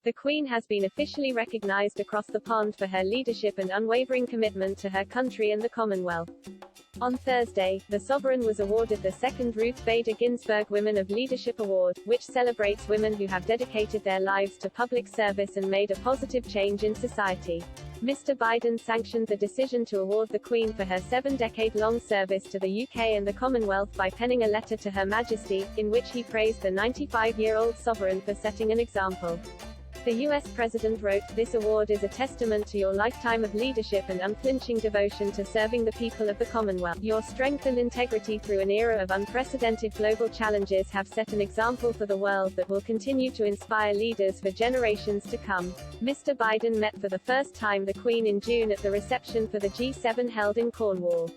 The Queen has been officially recognized across the pond for her leadership and unwavering commitment to her country and the Commonwealth. On Thursday, the sovereign was awarded the second Ruth Bader Ginsburg Women of Leadership Award, which celebrates women who have dedicated their lives to public service and made a positive change in society. Mr. Biden sanctioned the decision to award the Queen for her 7-decade-long service to the UK and the Commonwealth by penning a letter to Her Majesty, in which he praised the 95-year-old sovereign for setting an example. The U.S. President wrote, "This award is a testament to your lifetime of leadership and unflinching devotion to serving the people of the Commonwealth. Your strength and integrity through an era of unprecedented global challenges have set an example for the world that will continue to inspire leaders for generations to come." Mr. Biden met for the first time the Queen in June at the reception for the G7 held in Cornwall.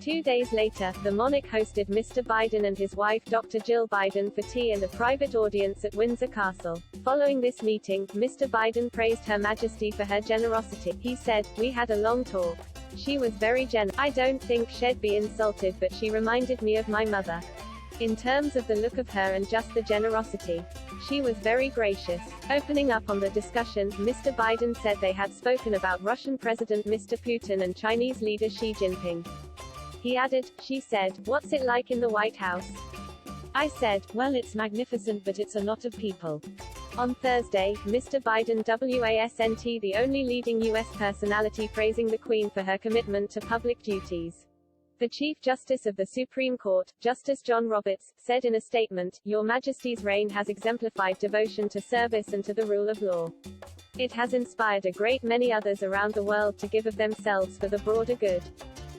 2 days later, the monarch hosted Mr. Biden and his wife Dr. Jill Biden for tea and a private audience at Windsor Castle. Following this meeting, Mr. Biden praised Her Majesty for her generosity. He said, "We had a long talk. She was very generous. I don't think she'd be insulted, but she reminded me of my mother. In terms of the look of her and just the generosity. She was very gracious." Opening up on the discussion, Mr. Biden said they had spoken about Russian President Mr. Putin and Chinese leader Xi Jinping. He added, "She said, 'What's it like in the White House?' I said, 'Well, it's magnificent, but it's a lot of people.'" On Thursday, Mr. Biden wasn't the only leading U.S. personality praising the Queen for her commitment to public duties. The Chief Justice of the Supreme Court, Justice John Roberts, said in a statement, "Your Majesty's reign has exemplified devotion to service and to the rule of law. It has inspired a great many others around the world to give of themselves for the broader good."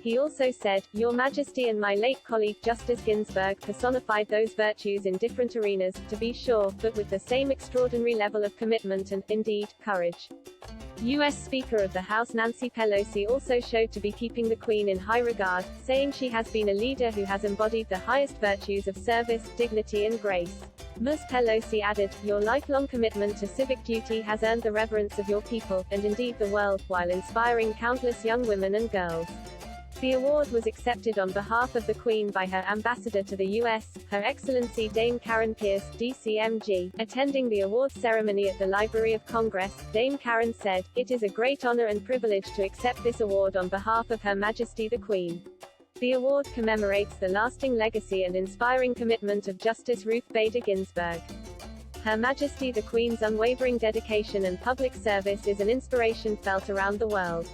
He also said, "Your Majesty and my late colleague Justice Ginsburg personified those virtues in different arenas, to be sure, but with the same extraordinary level of commitment and, indeed, courage." U.S. Speaker of the House Nancy Pelosi also showed to be keeping the Queen in high regard, saying she has been a leader who has embodied the highest virtues of service, dignity and grace. Ms. Pelosi added, "Your lifelong commitment to civic duty has earned the reverence of your people, and indeed the world, while inspiring countless young women and girls." The award was accepted on behalf of the Queen by her ambassador to the U.S., Her Excellency Dame Karen Pierce, DCMG. Attending the awards ceremony at the Library of Congress, Dame Karen said, "It is a great honor and privilege to accept this award on behalf of Her Majesty the Queen. The award commemorates the lasting legacy and inspiring commitment of Justice Ruth Bader Ginsburg. Her Majesty the Queen's unwavering dedication and public service is an inspiration felt around the world."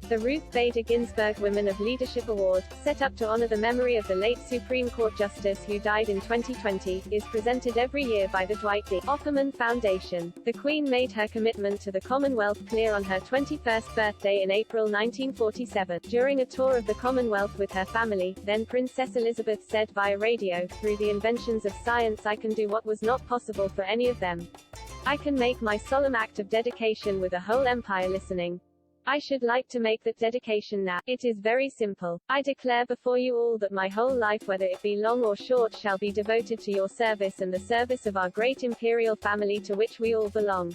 The Ruth Bader Ginsburg Women of Leadership Award, set up to honor the memory of the late Supreme Court Justice who died in 2020, is presented every year by the Dwight D. Opperman Foundation. The Queen made her commitment to the Commonwealth clear on her 21st birthday in April 1947. During a tour of the Commonwealth with her family, then Princess Elizabeth said via radio, "Through the inventions of science I can do what was not possible for any of them. I can make my solemn act of dedication with a whole empire listening. I should like to make that dedication now. It is very simple. I declare before you all that my whole life, whether it be long or short, shall be devoted to your service and the service of our great imperial family to which we all belong."